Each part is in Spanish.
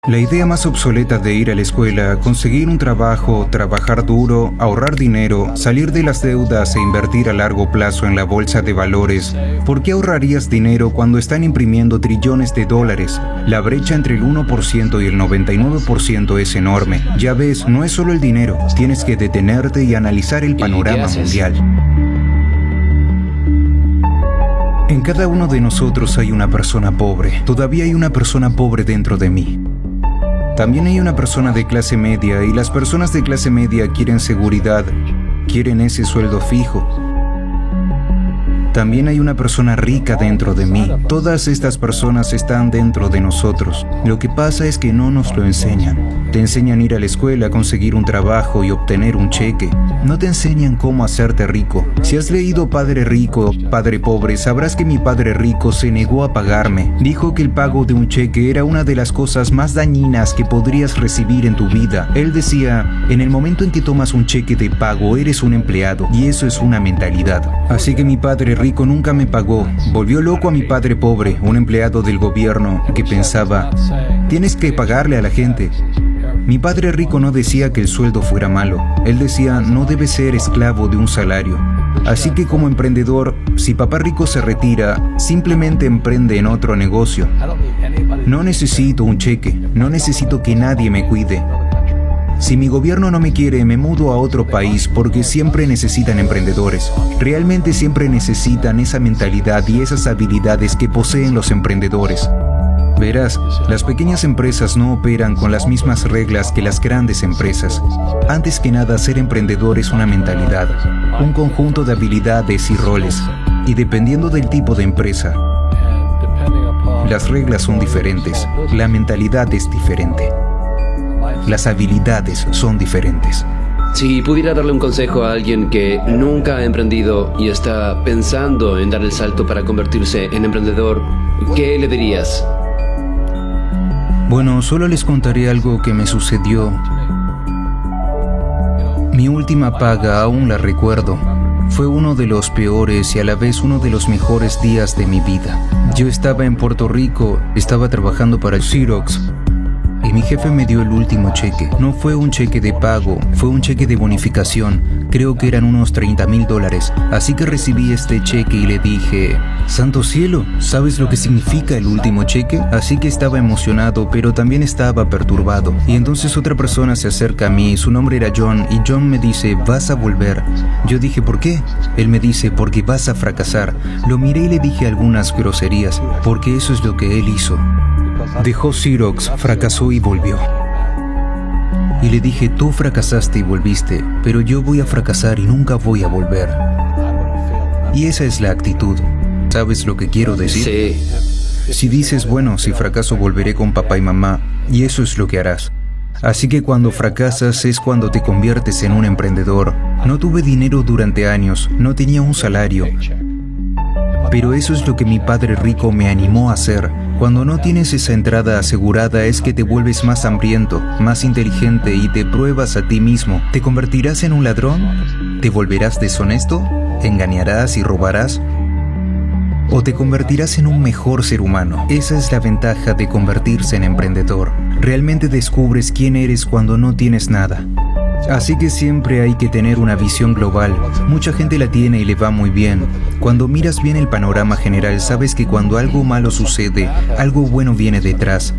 La idea más obsoleta de ir a la escuela, conseguir un trabajo, trabajar duro, ahorrar dinero, salir de las deudas e invertir a largo plazo en la bolsa de valores. ¿Por qué ahorrarías dinero cuando están imprimiendo trillones de dólares? La brecha entre el 1% y el 99% es enorme. Ya ves, no es solo el dinero, tienes que detenerte y analizar el panorama mundial. En cada uno de nosotros hay una persona pobre. Todavía hay una persona pobre dentro de mí. También hay una persona de clase media y las personas de clase media quieren seguridad, quieren ese sueldo fijo. También hay una persona rica dentro de mí. Todas estas personas están dentro de nosotros. Lo que pasa es que no nos lo enseñan. Te enseñan a ir a la escuela, a conseguir un trabajo y obtener un cheque. No te enseñan cómo hacerte rico. Si has leído Padre Rico, Padre Pobre, sabrás que mi padre rico se negó a pagarme. Dijo que el pago de un cheque era una de las cosas más dañinas que podrías recibir en tu vida. Él decía, en el momento en que tomas un cheque de pago, eres un empleado, y eso es una mentalidad. Así que mi padre rico nunca me pagó. Volvió loco a mi padre pobre, un empleado del gobierno, que pensaba, tienes que pagarle a la gente. Mi padre rico no decía que el sueldo fuera malo. Él decía, no debes ser esclavo de un salario. Así que como emprendedor, si papá rico se retira, simplemente emprende en otro negocio. No necesito un cheque, no necesito que nadie me cuide. Si mi gobierno no me quiere, me mudo a otro país porque siempre necesitan emprendedores. Realmente siempre necesitan esa mentalidad y esas habilidades que poseen los emprendedores. Verás, las pequeñas empresas no operan con las mismas reglas que las grandes empresas. Antes que nada, ser emprendedor es una mentalidad, un conjunto de habilidades y roles. Y dependiendo del tipo de empresa, las reglas son diferentes, la mentalidad es diferente. Las habilidades son diferentes. Si pudiera darle un consejo a alguien que nunca ha emprendido y está pensando en dar el salto para convertirse en emprendedor, ¿qué le dirías? Bueno, solo les contaré algo que me sucedió. Mi última paga aún la recuerdo. Fue uno de los peores y a la vez uno de los mejores días de mi vida. Yo estaba en Puerto Rico, estaba trabajando para Xerox. Y mi jefe me dio el último cheque. No fue un cheque de pago, fue un cheque de bonificación. Creo que eran unos $30,000. Así que recibí este cheque y le dije, ¡santo cielo! ¿Sabes lo que significa el último cheque? Así que estaba emocionado, pero también estaba perturbado. Y entonces otra persona se acerca a mí, su nombre era John, y John me dice, vas a volver. Yo dije, ¿por qué? Él me dice, porque vas a fracasar. Lo miré y le dije algunas groserías, porque eso es lo que él hizo. Dejó Xerox, fracasó y volvió. Y le dije, tú fracasaste y volviste, pero yo voy a fracasar y nunca voy a volver. Y esa es la actitud. ¿Sabes lo que quiero decir? Sí. Si dices, bueno, si fracaso volveré con papá y mamá, y eso es lo que harás. Así que cuando fracasas es cuando te conviertes en un emprendedor. No tuve dinero durante años, no tenía un salario. Pero eso es lo que mi padre rico me animó a hacer. Cuando no tienes esa entrada asegurada es que te vuelves más hambriento, más inteligente y te pruebas a ti mismo. ¿Te convertirás en un ladrón? ¿Te volverás deshonesto? ¿Engañarás y robarás? ¿O te convertirás en un mejor ser humano? Esa es la ventaja de convertirse en emprendedor. Realmente descubres quién eres cuando no tienes nada. Así que siempre hay que tener una visión global. Mucha gente la tiene y le va muy bien. Cuando miras bien el panorama general, sabes que cuando algo malo sucede, algo bueno viene detrás.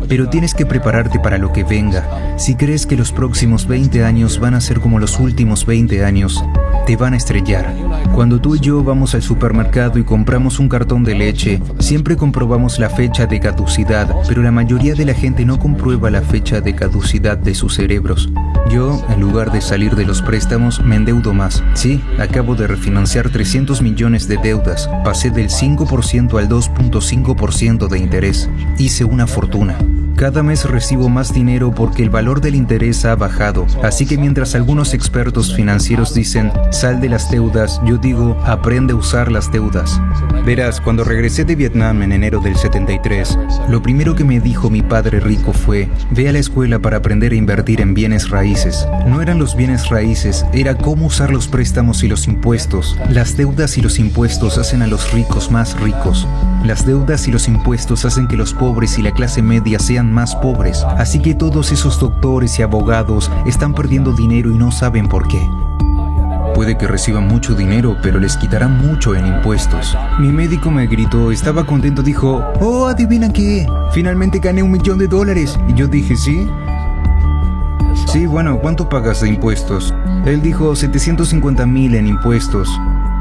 Pero tienes que prepararte para lo que venga. Si crees que los próximos 20 años van a ser como los últimos 20 años, te van a estrellar. Cuando tú y yo vamos al supermercado y compramos un cartón de leche, siempre comprobamos la fecha de caducidad, pero la mayoría de la gente no comprueba la fecha de caducidad de sus cerebros. Yo, en lugar de salir de los préstamos, me endeudo más. Sí, acabo de refinanciar 300 millones de deudas. Pasé del 5% al 2.5% de interés. Hice una fortuna. Cada mes recibo más dinero porque el valor del interés ha bajado. Así que mientras algunos expertos financieros dicen, sal de las deudas, yo digo, aprende a usar las deudas. Verás, cuando regresé de Vietnam en enero del 73, lo primero que me dijo mi padre rico fue: ve a la escuela para aprender a invertir en bienes raíces. No eran los bienes raíces, era cómo usar los préstamos y los impuestos. Las deudas y los impuestos hacen a los ricos más ricos. Las deudas y los impuestos hacen que los pobres y la clase media sean más pobres. Así que todos esos doctores y abogados están perdiendo dinero y no saben por qué. Puede que reciban mucho dinero, pero les quitarán mucho en impuestos. Mi médico me gritó, estaba contento, dijo: oh, ¿adivina qué? Finalmente gané $1 millón. Y yo dije, ¿sí? Sí, bueno, ¿cuánto pagas de impuestos? Él dijo 750,000 en impuestos.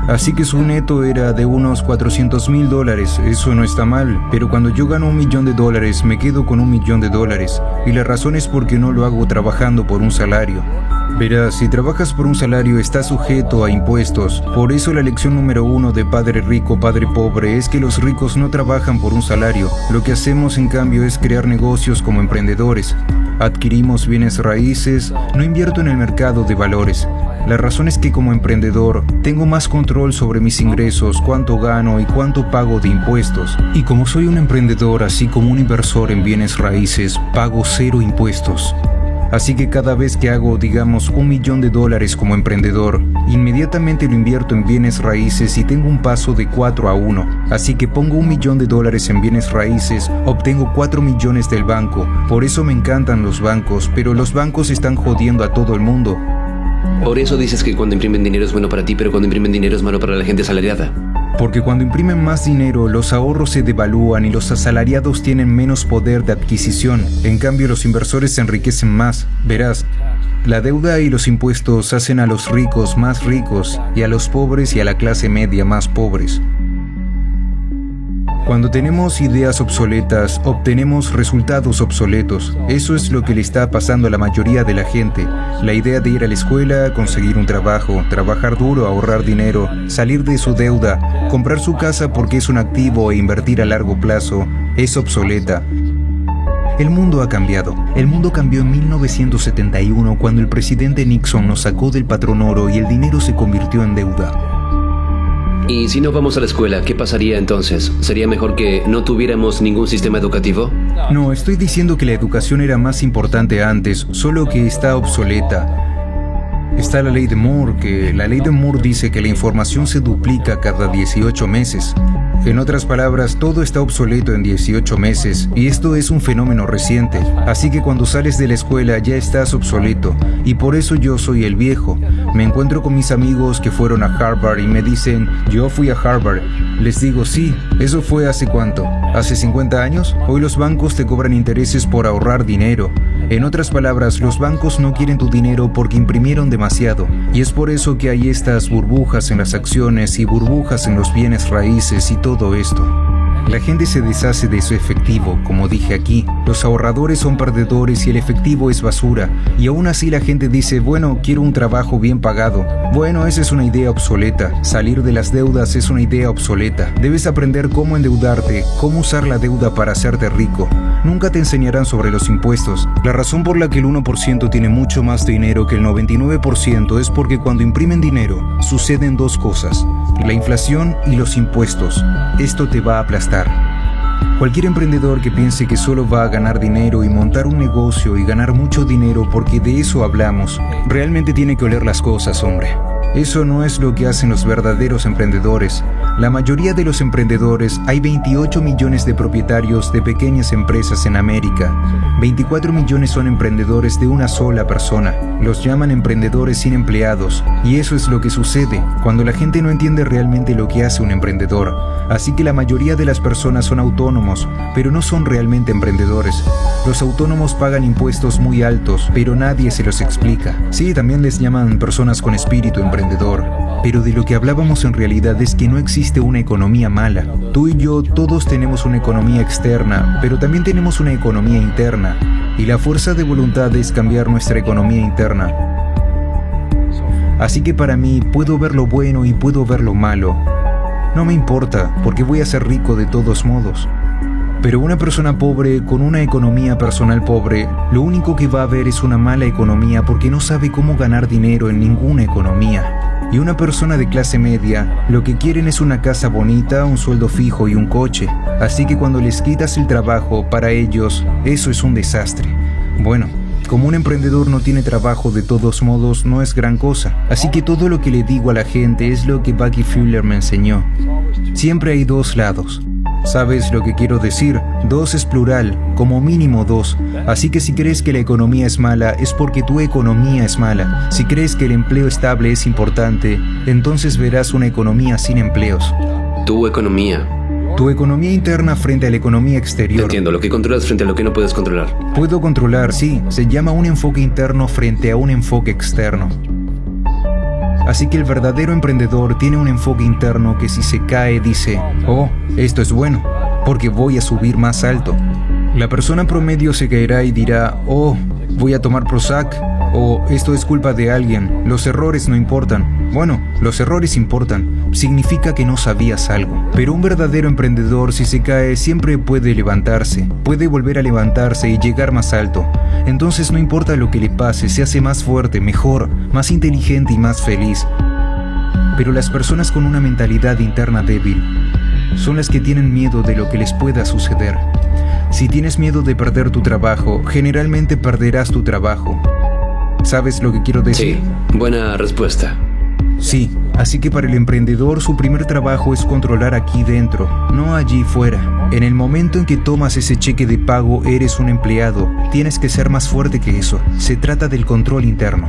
Así que su neto era de unos $400,000. Eso no está mal, pero cuando yo gano $1 millón, me quedo con $1 millón. Y la razón es porque no lo hago trabajando por un salario. Verás, si trabajas por un salario estás sujeto a impuestos. Por eso la lección número 1 de Padre Rico, Padre Pobre es que los ricos no trabajan por un salario. Lo que hacemos en cambio es crear negocios como emprendedores. Adquirimos bienes raíces, no invierto en el mercado de valores. La razón es que como emprendedor tengo más control sobre mis ingresos, cuánto gano y cuánto pago de impuestos. Y como soy un emprendedor, así como un inversor en bienes raíces, pago 0 impuestos. Así que cada vez que hago, digamos, $1 millón como emprendedor, inmediatamente lo invierto en bienes raíces y tengo un paso de 4-1. Así que pongo $1 millón en bienes raíces, obtengo 4 millones del banco. Por eso me encantan los bancos, pero los bancos están jodiendo a todo el mundo. Por eso dices que cuando imprimen dinero es bueno para ti, pero cuando imprimen dinero es malo para la gente asalariada. Porque cuando imprimen más dinero, los ahorros se devalúan y los asalariados tienen menos poder de adquisición. En cambio, los inversores se enriquecen más. Verás, la deuda y los impuestos hacen a los ricos más ricos y a los pobres y a la clase media más pobres. Cuando tenemos ideas obsoletas, obtenemos resultados obsoletos. Eso es lo que le está pasando a la mayoría de la gente. La idea de ir a la escuela, conseguir un trabajo, trabajar duro, ahorrar dinero, salir de su deuda, comprar su casa porque es un activo e invertir a largo plazo, es obsoleta. El mundo ha cambiado. El mundo cambió en 1971 cuando el presidente Nixon nos sacó del patrón oro y el dinero se convirtió en deuda. Y si no vamos a la escuela, ¿qué pasaría entonces? ¿Sería mejor que no tuviéramos ningún sistema educativo? No, estoy diciendo que la educación era más importante antes, solo que está obsoleta. Está la ley de Moore, que la ley de Moore dice que la información se duplica cada 18 meses. En otras palabras, todo está obsoleto en 18 meses, y esto es un fenómeno reciente. Así que cuando sales de la escuela ya estás obsoleto, y por eso yo soy el viejo. Me encuentro con mis amigos que fueron a Harvard y me dicen, yo fui a Harvard. Les digo, sí, ¿eso fue hace cuánto? ¿Hace 50 años? Hoy los bancos te cobran intereses por ahorrar dinero. En otras palabras, los bancos no quieren tu dinero porque imprimieron demasiado, y es por eso que hay estas burbujas en las acciones y burbujas en los bienes raíces y todo esto. La gente se deshace de su efectivo, como dije aquí. Los ahorradores son perdedores y el efectivo es basura. Y aún así la gente dice, bueno, quiero un trabajo bien pagado. Bueno, esa es una idea obsoleta. Salir de las deudas es una idea obsoleta. Debes aprender cómo endeudarte, cómo usar la deuda para hacerte rico. Nunca te enseñarán sobre los impuestos. La razón por la que el 1% tiene mucho más dinero que el 99% es porque cuando imprimen dinero, suceden dos cosas: la inflación y los impuestos. Esto te va a aplastar. Cualquier emprendedor que piense que solo va a ganar dinero y montar un negocio y ganar mucho dinero porque de eso hablamos, realmente tiene que oler las cosas, hombre. Eso no es lo que hacen los verdaderos emprendedores. La mayoría de los emprendedores, hay 28 millones de propietarios de pequeñas empresas en América. 24 millones son emprendedores de una sola persona. Los llaman emprendedores sin empleados. Y eso es lo que sucede cuando la gente no entiende realmente lo que hace un emprendedor. Así que la mayoría de las personas son autónomos, pero no son realmente emprendedores. Los autónomos pagan impuestos muy altos, pero nadie se los explica. Sí, también les llaman personas con espíritu emprendedor. Pero de lo que hablábamos en realidad es que no existe una economía mala. Tú y yo todos tenemos una economía externa, pero también tenemos una economía interna. Y la fuerza de voluntad es cambiar nuestra economía interna. Así que para mí puedo ver lo bueno y puedo ver lo malo. No me importa, porque voy a ser rico de todos modos. Pero una persona pobre con una economía personal pobre, lo único que va a ver es una mala economía porque no sabe cómo ganar dinero en ninguna economía. Y una persona de clase media, lo que quieren es una casa bonita, un sueldo fijo y un coche. Así que cuando les quitas el trabajo, para ellos, eso es un desastre. Bueno, como un emprendedor no tiene trabajo, de todos modos no es gran cosa. Así que todo lo que le digo a la gente es lo que Bucky Fuller me enseñó. Siempre hay dos lados. ¿Sabes lo que quiero decir? Dos es plural, como mínimo dos. Así que si crees que la economía es mala, es porque tu economía es mala. Si crees que el empleo estable es importante, entonces verás una economía sin empleos. Tu economía. Tu economía interna frente a la economía exterior. Entiendo, lo que controlas frente a lo que no puedes controlar. Puedo controlar, sí. Se llama un enfoque interno frente a un enfoque externo. Así que el verdadero emprendedor tiene un enfoque interno que si se cae dice, oh, esto es bueno, porque voy a subir más alto. La persona promedio se caerá y dirá, oh, voy a tomar Prozac, o esto es culpa de alguien, los errores no importan. Bueno, los errores importan, significa que no sabías algo. Pero un verdadero emprendedor, si se cae, siempre puede levantarse, puede volver a levantarse y llegar más alto. Entonces no importa lo que le pase, se hace más fuerte, mejor, más inteligente y más feliz. Pero las personas con una mentalidad interna débil son las que tienen miedo de lo que les pueda suceder. Si tienes miedo de perder tu trabajo, generalmente perderás tu trabajo. ¿Sabes lo que quiero decir? Sí, buena respuesta. Sí, así que para el emprendedor su primer trabajo es controlar aquí dentro, no allí fuera. En el momento en que tomas ese cheque de pago, eres un empleado. Tienes que ser más fuerte que eso. Se trata del control interno.